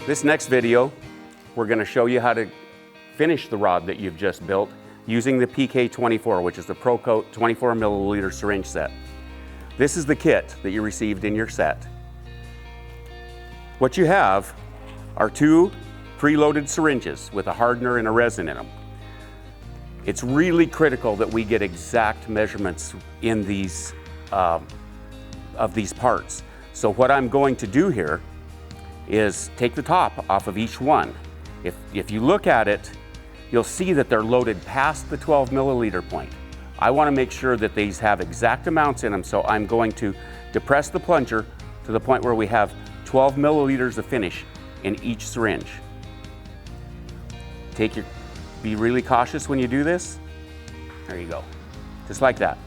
This next video, we're going to show you how to finish the rod that you've just built using the PK24, which is the Pro Coat 24 milliliter syringe set. This is the kit that you received in your set. What you have are two preloaded syringes with a hardener and a resin in them. It's really critical that we get exact measurements in these of these parts. So what I'm going to do here is take the top off of each one. If you look at it, you'll see that they're loaded past the 12 milliliter point. I want to make sure that these have exact amounts in them, so I'm going to depress the plunger to the point where we have 12 milliliters of finish in each syringe. Be really cautious when you do this. There you go, just like that.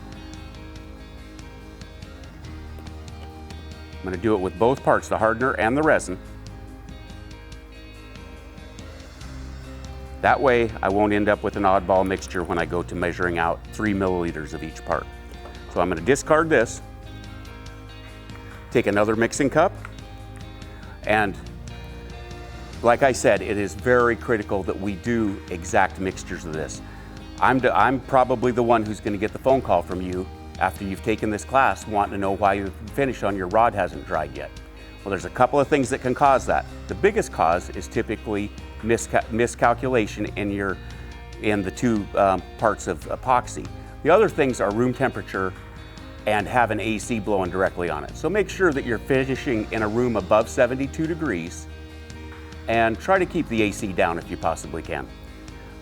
I'm going to do it with both parts, the hardener and the resin. That way I won't end up with an oddball mixture when I go to measuring out 3 milliliters of each part. So I'm going to discard this, take another mixing cup, and like I said, it is very critical that we do exact mixtures of this. I'm probably the one who's going to get the phone call from you after you've taken this class wanting to know why your finish on your rod hasn't dried yet. Well, there's a couple of things that can cause that. The biggest cause is typically miscalculation in the two parts of epoxy. The other things are room temperature and have an AC blowing directly on it. So make sure that you're finishing in a room above 72 degrees and try to keep the AC down if you possibly can.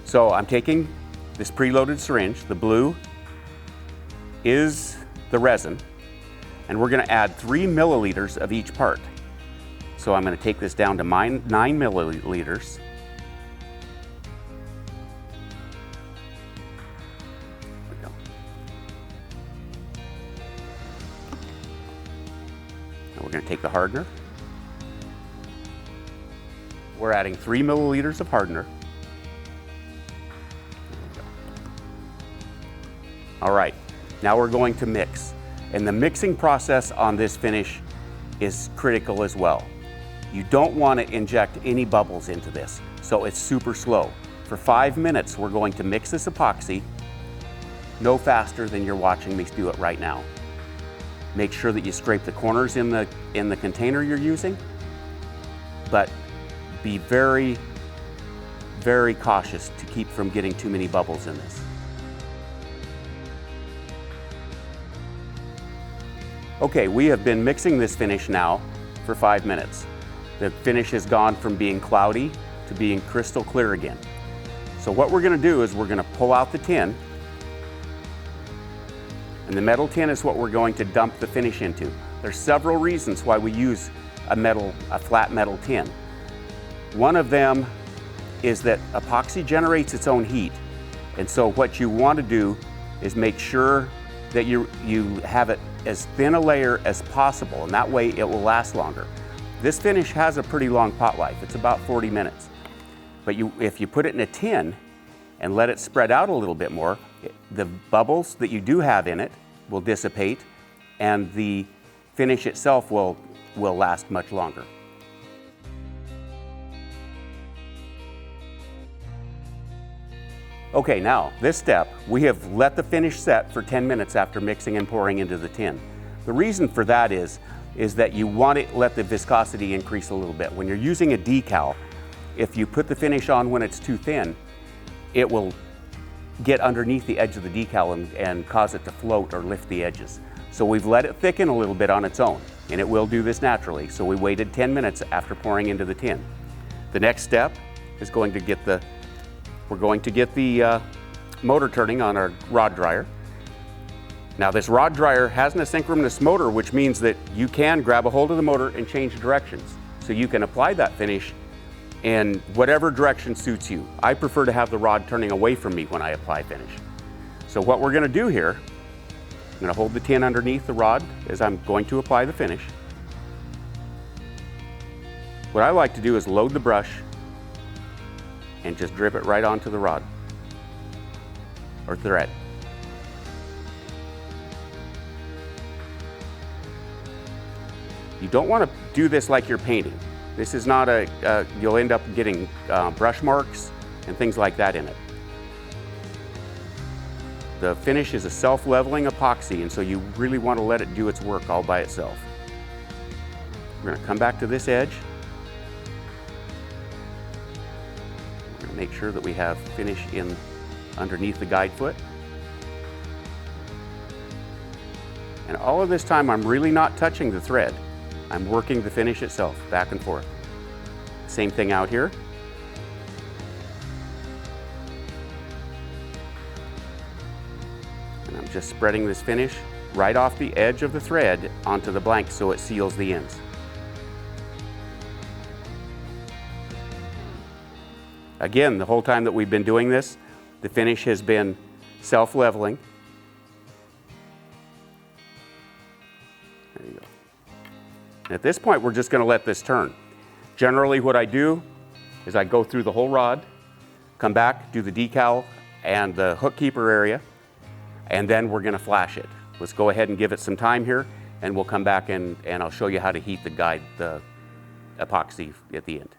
So I'm taking this preloaded syringe, the blue is the resin, and we're going to add 3 milliliters of each part. So I'm going to take this down to 9 milliliters. There we go. Now we're going to take the hardener. We're adding 3 milliliters of hardener. There we go. All right, now we're going to mix. And the mixing process on this finish is critical as well. You don't want to inject any bubbles into this, so it's super slow. For 5 minutes, we're going to mix this epoxy no faster than you're watching me do it right now. Make sure that you scrape the corners in the container you're using, but be very, very cautious to keep from getting too many bubbles in this. Okay, we have been mixing this finish now for 5 minutes. The finish has gone from being cloudy to being crystal clear again. So what we're going to do is we're going to pull out the tin, and the metal tin is what we're going to dump the finish into. There's several reasons why we use a flat metal tin. One of them is that epoxy generates its own heat, and so what you want to do is make sure that you have it as thin a layer as possible, and that way it will last longer. This finish has a pretty long pot life. It's about 40 minutes. But if you put it in a tin and let it spread out a little bit more, the bubbles that you do have in it will dissipate, and the finish itself will last much longer. Okay, now this step, we have let the finish set for 10 minutes after mixing and pouring into the tin. The reason for that is that you want to let the viscosity increase a little bit. When you're using a decal, if you put the finish on when it's too thin, it will get underneath the edge of the decal and cause it to float or lift the edges. So we've let it thicken a little bit on its own, and it will do this naturally. So we waited 10 minutes after pouring into the tin. The next step is we're going to get the motor turning on our rod dryer. Now this rod dryer has an asynchronous motor, which means that you can grab a hold of the motor and change directions. So you can apply that finish in whatever direction suits you. I prefer to have the rod turning away from me when I apply finish. So what we're going to do here, I'm going to hold the tin underneath the rod as I'm going to apply the finish. What I like to do is load the brush and just drip it right onto the rod or thread. You don't want to do this like you're painting. This is not you'll end up getting brush marks and things like that in it. The finish is a self-leveling epoxy, and so you really want to let it do its work all by itself. We're going to come back to this edge. We're going to make sure that we have finish in underneath the guide foot. And all of this time, I'm really not touching the thread. I'm working the finish itself, back and forth. Same thing out here. And I'm just spreading this finish right off the edge of the thread onto the blank so it seals the ends. Again, the whole time that we've been doing this, the finish has been self-leveling. There you go. And at this point, we're just going to let this turn. Generally, what I do is I go through the whole rod, come back, do the decal and the hook keeper area, and then we're going to flash it. Let's go ahead and give it some time here, and we'll come back and I'll show you how to heat the epoxy at the end.